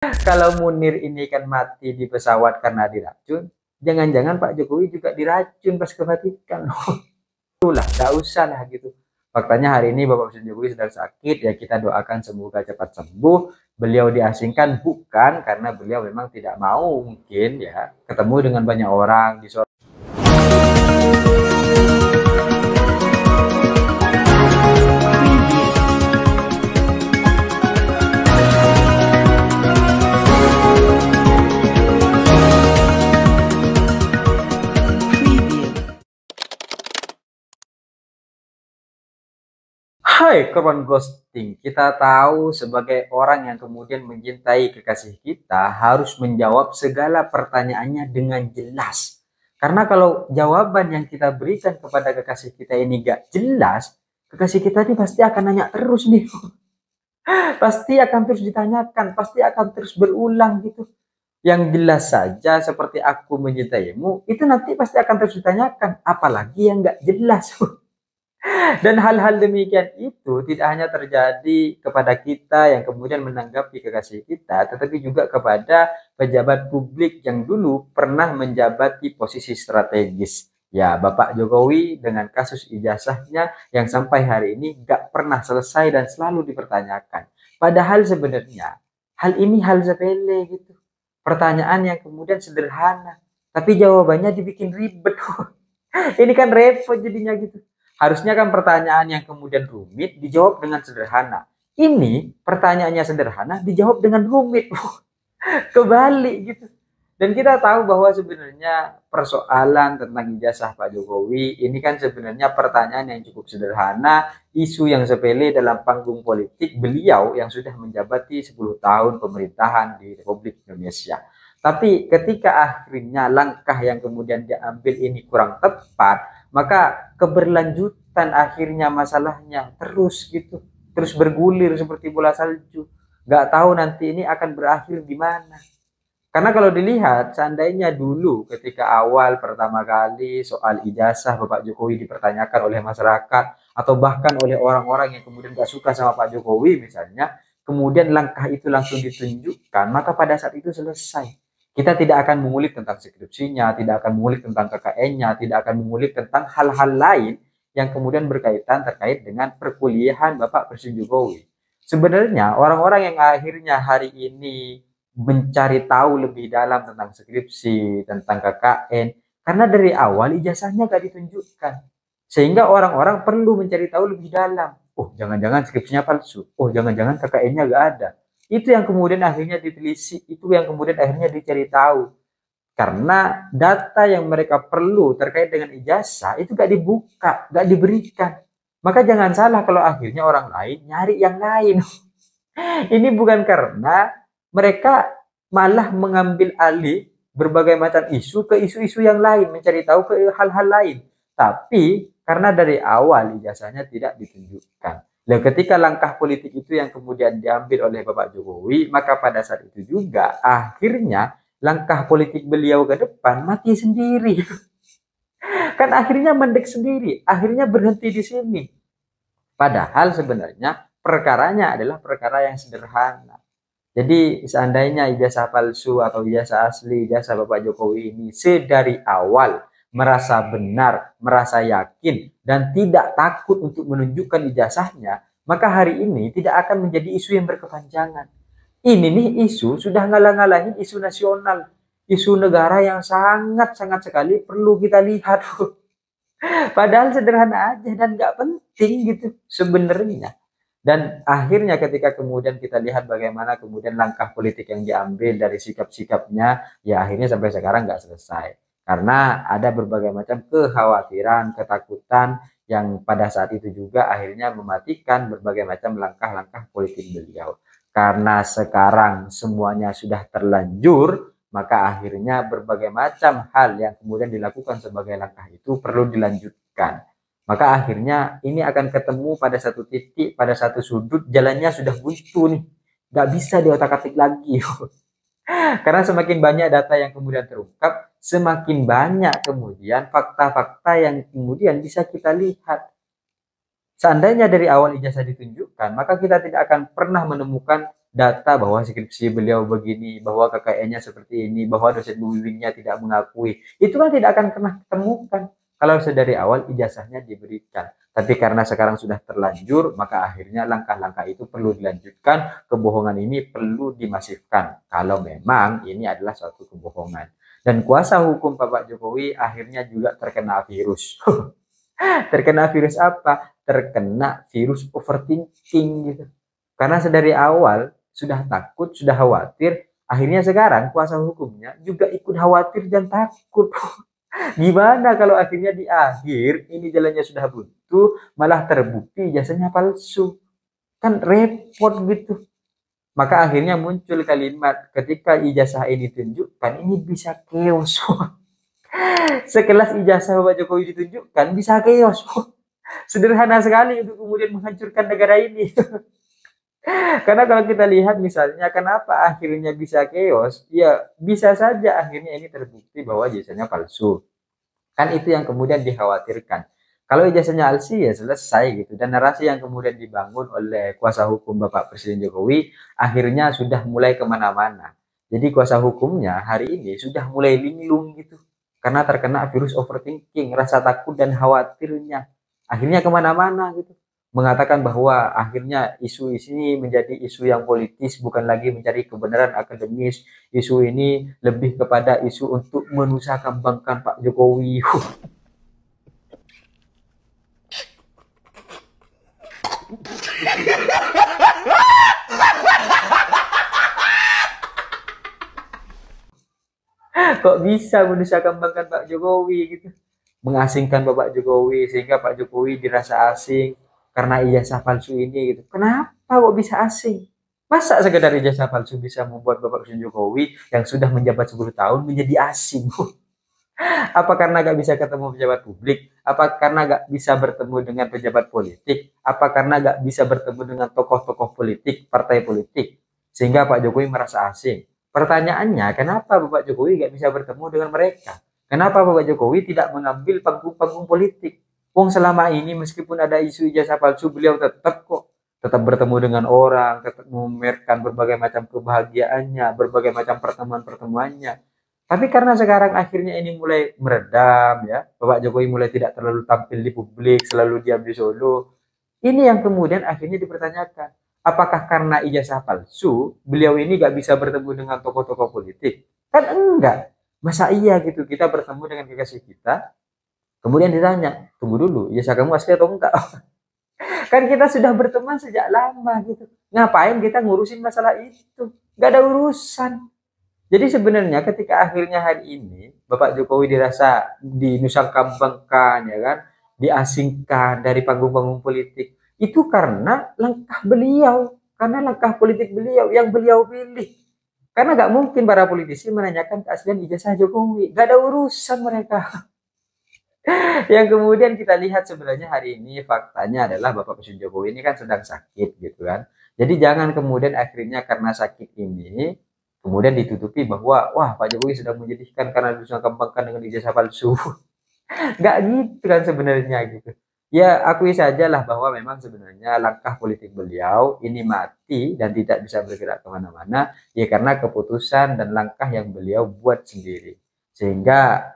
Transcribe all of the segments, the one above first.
Kalau Munir ini kan mati di pesawat karena diracun, jangan-jangan Pak Jokowi juga diracun pas ke Vatikan. Itulah, nggak usah lah gitu. Faktanya hari ini Bapak Presiden Jokowi sedang sakit, ya kita doakan semoga cepat sembuh. Beliau diasingkan bukan karena beliau memang tidak mau mungkin ya ketemu dengan banyak orang di Hai korban ghosting, kita tahu sebagai orang yang kemudian mencintai kekasih kita harus menjawab segala pertanyaannya dengan jelas. Karena kalau jawaban yang kita berikan kepada kekasih kita ini gak jelas, kekasih kita ini pasti akan nanya terus nih. Pasti akan terus ditanyakan, pasti akan terus berulang gitu. Yang jelas saja seperti aku mencintaimu, itu nanti pasti akan terus ditanyakan. Apalagi yang gak jelas. Dan hal-hal demikian itu tidak hanya terjadi kepada kita yang kemudian menanggapi kekasih kita, tetapi juga kepada pejabat publik yang dulu pernah menjabati posisi strategis. Ya, Bapak Jokowi dengan kasus ijazahnya yang sampai hari ini gak pernah selesai dan selalu dipertanyakan. Padahal sebenarnya hal ini hal sepele gitu. Pertanyaan yang kemudian sederhana, tapi jawabannya dibikin ribet. Ini kan repot jadinya gitu. Harusnya kan pertanyaan yang kemudian rumit dijawab dengan sederhana. Ini pertanyaannya sederhana dijawab dengan rumit. Kebalik gitu. Dan kita tahu bahwa sebenarnya persoalan tentang ijazah Pak Jokowi ini kan sebenarnya pertanyaan yang cukup sederhana, isu yang sepele dalam panggung politik beliau yang sudah menjabati 10 tahun pemerintahan di Republik Indonesia. Tapi ketika akhirnya langkah yang kemudian diambil ini kurang tepat, maka keberlanjutan akhirnya masalahnya terus gitu, terus bergulir seperti bola salju. Nggak tahu nanti ini akan berakhir di mana. Karena kalau dilihat, seandainya dulu ketika awal pertama kali soal ijazah Bapak Jokowi dipertanyakan oleh masyarakat, atau bahkan oleh orang-orang yang kemudian gak suka sama Pak Jokowi misalnya, kemudian langkah itu langsung ditunjukkan, maka pada saat itu selesai. Kita tidak akan mengulik tentang skripsinya, tidak akan mengulik tentang KKN-nya, tidak akan mengulik tentang hal-hal lain yang kemudian berkaitan terkait dengan perkuliahan Bapak Presiden Jokowi. Sebenarnya orang-orang yang akhirnya hari ini mencari tahu lebih dalam tentang skripsi, tentang KKN, karena dari awal ijazahnya gak ditunjukkan. Sehingga orang-orang perlu mencari tahu lebih dalam. Oh, jangan-jangan skripsinya palsu. Oh, jangan-jangan KKN-nya gak ada. Itu yang kemudian akhirnya ditelisik, itu yang kemudian akhirnya dicari tahu. Karena data yang mereka perlu terkait dengan ijazah itu gak dibuka, gak diberikan. Maka jangan salah kalau akhirnya orang lain nyari yang lain. Ini bukan karena mereka malah mengambil alih berbagai macam isu ke isu-isu yang lain, mencari tahu ke hal-hal lain. Tapi karena dari awal ijazahnya tidak ditunjukkan. Dan ketika langkah politik itu yang kemudian diambil oleh Bapak Jokowi, maka pada saat itu juga akhirnya langkah politik beliau ke depan mati sendiri. Kan akhirnya mendek sendiri, akhirnya berhenti di sini. Padahal sebenarnya perkaranya adalah perkara yang sederhana. Jadi seandainya ijazah palsu atau ijazah asli, ijazah Bapak Jokowi ini sedari awal merasa benar, merasa yakin, dan tidak takut untuk menunjukkan ijazahnya, maka hari ini tidak akan menjadi isu yang berkepanjangan. Ini nih isu sudah ngalah-ngalahin isu nasional, isu negara yang sangat-sangat sekali perlu kita lihat. Padahal sederhana aja dan nggak penting gitu sebenarnya. Dan akhirnya ketika kemudian kita lihat bagaimana kemudian langkah politik yang diambil dari sikap-sikapnya, ya akhirnya sampai sekarang nggak selesai. Karena ada berbagai macam kekhawatiran, ketakutan yang pada saat itu juga akhirnya mematikan berbagai macam langkah-langkah politik beliau. Karena sekarang semuanya sudah terlanjur, maka akhirnya berbagai macam hal yang kemudian dilakukan sebagai langkah itu perlu dilanjutkan. Maka akhirnya ini akan ketemu pada satu titik, pada satu sudut, jalannya sudah buntu nih. Nggak bisa diotak-atik lagi. Karena semakin banyak data yang kemudian terungkap, semakin banyak kemudian fakta-fakta yang kemudian bisa kita lihat. Seandainya dari awal ijazah ditunjukkan, maka kita tidak akan pernah menemukan data bahwa skripsi beliau begini, bahwa KKN-nya seperti ini, bahwa dosen pembimbingnya tidak mengakui, itu kan tidak akan pernah ketemukan kalau sedari awal ijazahnya diberikan. Tapi karena sekarang sudah terlanjur, maka akhirnya langkah-langkah itu perlu dilanjutkan, kebohongan ini perlu dimasifkan kalau memang ini adalah suatu kebohongan. Dan kuasa hukum Bapak Jokowi akhirnya juga terkena virus. Terkena virus apa? Terkena virus overthinking gitu. Karena sedari awal sudah takut, sudah khawatir, akhirnya sekarang kuasa hukumnya juga ikut khawatir dan takut. Gimana kalau akhirnya di akhir ini jalannya sudah buntu, malah terbukti jasanya palsu. Kan repot gitu. Maka akhirnya muncul kalimat ketika ijazah ini ditunjukkan, ini bisa chaos. Sekelas ijazah Bapak Jokowi ditunjukkan, bisa chaos. Sederhana sekali untuk kemudian menghancurkan negara ini. Karena kalau kita lihat misalnya kenapa akhirnya bisa chaos, ya bisa saja akhirnya ini terbukti bahwa ijazahnya palsu. Kan itu yang kemudian dikhawatirkan. Kalau ijazahnya palsu ya selesai gitu. Dan narasi yang kemudian dibangun oleh kuasa hukum Bapak Presiden Jokowi akhirnya sudah mulai kemana-mana. Jadi kuasa hukumnya hari ini sudah mulai linglung gitu. Karena terkena virus overthinking, rasa takut dan khawatirnya. Akhirnya kemana-mana gitu. Mengatakan bahwa akhirnya isu ini menjadi isu yang politis, bukan lagi mencari kebenaran akademis. Isu ini lebih kepada isu untuk menusahkambangkan Pak Jokowi. Kok bisa menusahkambangkan Pak Jokowi gitu, mengasingkan Bapak Jokowi sehingga Pak Jokowi dirasa asing karena ijazah palsu ini gitu. Kenapa kok bisa asing? Masa sekedar ijazah palsu bisa membuat Bapak Presiden Jokowi yang sudah menjabat 10 tahun menjadi asing? Apa karena gak bisa ketemu pejabat publik? Apa karena gak bisa bertemu dengan pejabat politik? Apa karena gak bisa bertemu dengan tokoh-tokoh politik, partai politik? Sehingga Pak Jokowi merasa asing. Pertanyaannya, kenapa Bapak Jokowi gak bisa bertemu dengan mereka? Kenapa Bapak Jokowi tidak mengambil panggung-panggung politik? Wong selama ini meskipun ada isu ijazah palsu, beliau tetap bertemu dengan orang, tetap memamerkan berbagai macam kebahagiaannya, berbagai macam pertemuan-pertemuannya. Tapi karena sekarang akhirnya ini mulai meredam ya, Bapak Jokowi mulai tidak terlalu tampil di publik, selalu diam di Solo. Ini yang kemudian akhirnya dipertanyakan. Apakah karena ijazah palsu, beliau ini gak bisa bertemu dengan tokoh-tokoh politik? Kan enggak. Masa iya gitu, kita bertemu dengan kekasih kita, kemudian ditanya, tunggu dulu, ijazah kamu asli atau enggak? Kan kita sudah berteman sejak lama gitu. Ngapain kita ngurusin masalah itu? Gak ada urusan. Jadi sebenarnya ketika akhirnya hari ini Bapak Jokowi dirasa dinusahkambangkan ya kan, diasingkan dari panggung-panggung politik, itu karena langkah beliau, karena langkah politik beliau yang beliau pilih. Karena nggak mungkin para politisi menanyakan keaslian ijazah Jokowi, nggak ada urusan mereka. Yang kemudian kita lihat sebenarnya hari ini faktanya adalah Bapak Presiden Jokowi ini kan sedang sakit gitu kan. Jadi jangan kemudian akhirnya karena sakit ini kemudian ditutupi bahwa wah Pak Jokowi sedang menyedihkan karena disangka-sangkakan dengan ijazah palsu. Nggak gitu kan sebenarnya gitu. Ya akui sajalah bahwa memang sebenarnya langkah politik beliau ini mati dan tidak bisa bergerak kemana-mana ya karena keputusan dan langkah yang beliau buat sendiri. Sehingga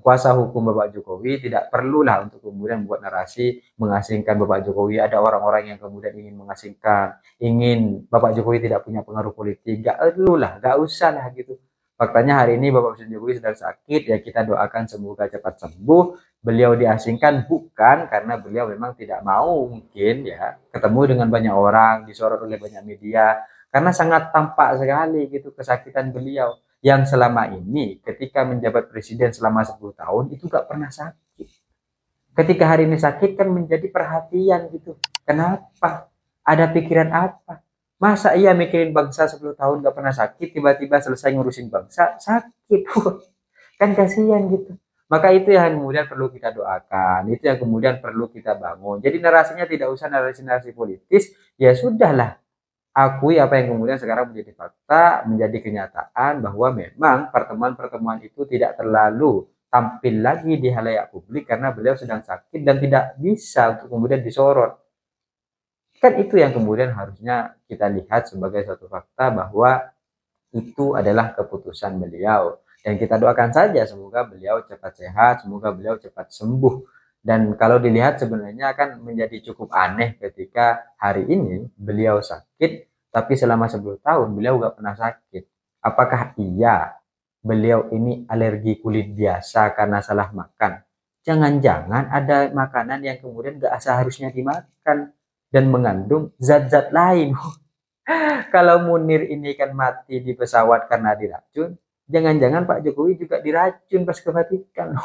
kuasa hukum Bapak Jokowi tidak perlulah untuk kemudian membuat narasi mengasingkan Bapak Jokowi. Ada orang-orang yang kemudian ingin mengasingkan, ingin Bapak Jokowi tidak punya pengaruh politik. Gak perlulah, gak usah lah gitu. Faktanya hari ini Bapak Presiden Jokowi sedang sakit, ya kita doakan semoga cepat sembuh. Beliau diasingkan bukan karena beliau memang tidak mau mungkin ya ketemu dengan banyak orang, disorot oleh banyak media, karena sangat tampak sekali gitu kesakitan beliau yang selama ini ketika menjabat presiden selama 10 tahun itu gak pernah sakit. Ketika hari ini sakit kan menjadi perhatian gitu. Kenapa? Ada pikiran apa? Masa iya mikirin bangsa 10 tahun gak pernah sakit, tiba-tiba selesai ngurusin bangsa sakit. Kan kasihan gitu. Maka itu yang kemudian perlu kita doakan, itu yang kemudian perlu kita bangun. Jadi narasinya tidak usah narasi-narasi politis, ya sudahlah. Akui apa yang kemudian sekarang menjadi fakta, menjadi kenyataan bahwa memang pertemuan-pertemuan itu tidak terlalu tampil lagi di halayak publik karena beliau sedang sakit dan tidak bisa untuk kemudian disorot. Kan itu yang kemudian harusnya kita lihat sebagai suatu fakta bahwa itu adalah keputusan beliau. Dan kita doakan saja semoga beliau cepat sehat, semoga beliau cepat sembuh. Dan kalau dilihat sebenarnya akan menjadi cukup aneh ketika hari ini beliau sakit, tapi selama 10 tahun beliau gak pernah sakit. Apakah iya beliau ini alergi kulit biasa karena salah makan? Jangan-jangan ada makanan yang kemudian gak seharusnya dimakan dan mengandung zat-zat lain. Kalau Munir ini kan mati di pesawat karena diracun, jangan-jangan Pak Jokowi juga diracun pas ke Vatikan.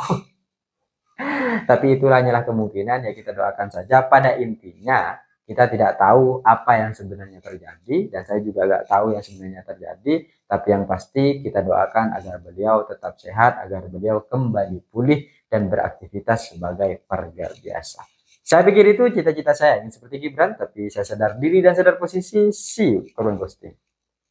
Tapi itulah hanyalah kemungkinan, ya kita doakan saja. Pada intinya kita tidak tahu apa yang sebenarnya terjadi, dan saya juga nggak tahu yang sebenarnya terjadi. Tapi yang pasti kita doakan agar beliau tetap sehat, agar beliau kembali pulih dan beraktivitas sebagai warga biasa. Saya pikir itu cita-cita saya, ingin seperti Gibran, tapi saya sadar diri dan sadar posisi. See you, Korban Ghosting.